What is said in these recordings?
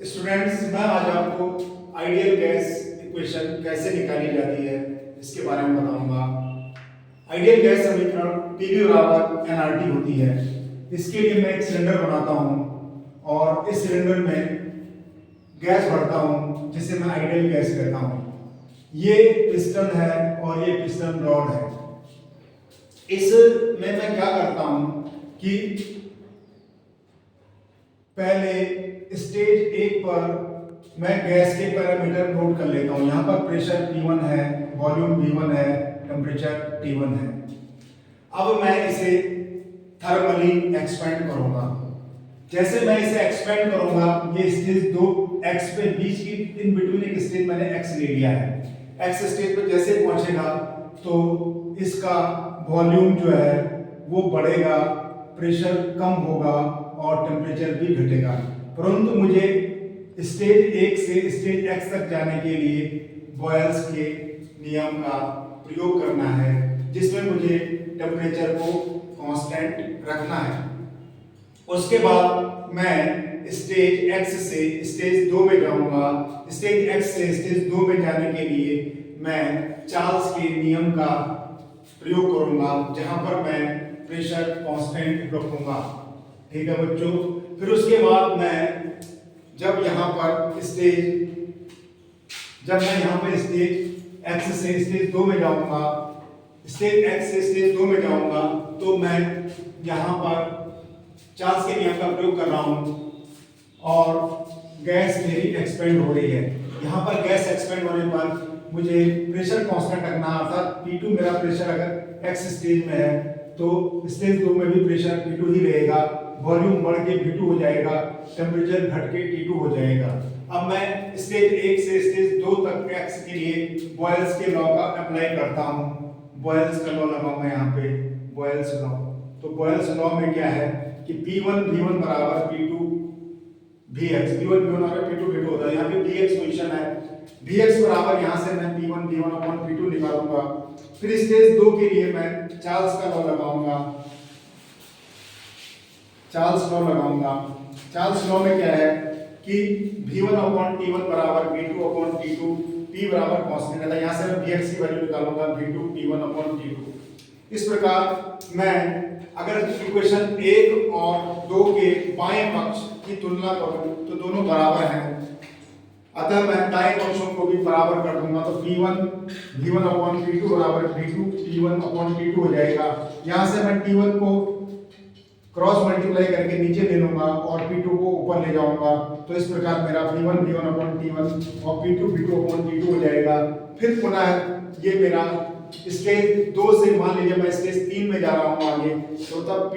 Students, मैं आज आपको आइडियल गैस इक्वेशन कैसे निकाली जाती है इसके बारे में बताऊंगा। आइडियल गैस समीकरण PV बराबर nRT होती है। इसके लिए मैं एक सिलेंडर बनाता हूं और इस सिलेंडर में गैस भरता हूं जिसे मैं आइडियल गैस कहता हूं। ये पिस्टन है और ये पिस्टन रॉड है। इसमें मैं क्या करता हूं कि पहले स्टेज 1 पर मैं गैस के पैरामीटर नोट कर लेता हूं। यहां पर प्रेशर P1 है, वॉल्यूम V1 है, टेम्परेचर T1 है। अब मैं इसे थर्मली एक्सपेंड करूंगा। जैसे मैं इसे एक्सपेंड करूंगा, ये स्टेज 2 x पे बीच की इन बिटवीन एक स्टेज मैंने x ले लिया है। x स्टेज पे जैसे पहुंचेगा तो इसका वॉल्यूम जो है वो बढ़ेगा, प्रेशर कम होगा और टेम्परेचर भी घटेगा। परंतु मुझे स्टेज 1 से स्टेज x तक जाने के लिए बॉयल्स के नियम का प्रयोग करना है, जिसमें मुझे टेम्परेचर को कांस्टेंट रखना है। उसके बाद मैं स्टेज x से स्टेज 2 में जाऊंगा। स्टेज x से स्टेज 2 में जाने के लिए मैं चार्ल्स के नियम का प्रयोग करूंगा, जहां पर मैं प्रेशर कांस्टेंट रखूंगा। ठीक है बच्चों। फिर उसके बाद मैं जब यहाँ पर स्टेज x से स्टेज 2 में जाऊंगा, स्टेज x से स्टेज 2 में जाऊंगा, तो मैं यहाँ पर चार्ल्स के नियम का प्रयोग कर रहा हूँ और गैस मेरी एक्सपेंड हो रही है। यहाँ पर गैस एक्सपेंड होने पर मुझे प्रेशर कांस्टेंट रखना, अर्थात P2 मेरा प्रेशर अगर x स्टेज में है तो स्टेज 2 में भी प्रेशर P2 ही रहेगा। वॉल्यूम बढ़ के V2 हो जाएगा, टेम्परेचर घट के T2 हो जाएगा। अब मैं स्टेज 1 से स्टेज 2 तक x के लिए बॉयल्स के लॉ का अप्लाई करता हूँ। बॉयल्स का लॉ लगाऊंगा यहाँ पे, बॉयल्स लॉ। तो बॉयल्स लॉ में क्या है कि P1 V1 बराबर P2 Vx, P1 V1 बराबर P2 V2 होता है। यहाँ पे Vx पोजीशन है, Vx बराबर यहाँ से मैं P1 V1 अपॉन P2 निकालूंगा। फिर स्टेज 2 के लिए मैं चार्ल्स का लॉ लगाऊंगा। चार्ल्स लॉ में क्या है कि V1 अपॉन T1 बराबर V2 अपॉन T2, P बराबर कांस्टेंट है। यहाँ से मैं Vx की वैल्यू निकालूंगा, V2 T1 अपॉन T2। इस प्रकार मैं अगर इक्वेशन 1 और 2 के बाएं पक्ष की तुलना करूं तो दोनों बराबर हैं, अतः मैं दाएं पक्षों को भी बराबर कर दूंगा। तो P1 V1 अपॉन P2 बराबर V2 T1 अपॉन T2 हो जाएगा। यहाँ से मैं T1 को क्रॉस मल्टीप्लाई करके नीचे ले लूंगा और P2 को ऊपर ले जाऊंगा। तो इस प्रकार मेरा P1 V1 अपॉन T1 और P2 V2 अपॉन T2 हो जाएगा। फिर पुनः ये मेरा स्टेज 2 से, मान लीजिए मैं स्टेज 3 में जा रहा हूँ आगे, तो तब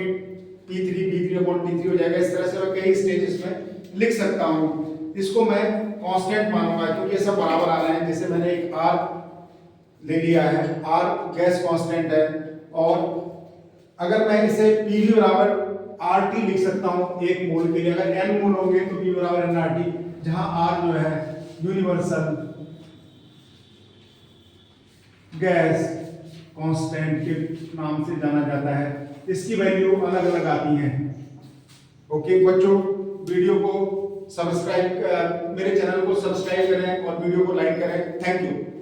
P3 V3 अपॉन T3 हो जाएगा। इस तरह से मैं कई स्टेजेस में लिख सकता हूँ। इसको मैं कांस्टेंट मानूंगा क्योंकि ये सब बराबर आ रहे हैं। जैसे मैंने एक R ले लिया है, R गैस कांस्टेंट है, और अगर मैं इसे PV बराबर RT लिख सकता हूँ एक मोल के लिए। अगर n मोल होंगे तो PV बराबर nRT, जहां R जो है यूनिवर्सल गैस कांस्टेंट के नाम से जाना जाता है। इसकी वैल्यू अलग अलग आती है। ओके बच्चों, वीडियो को सब्सक्राइब, मेरे चैनल को सब्सक्राइब करें और वीडियो को लाइक करें। Thank you.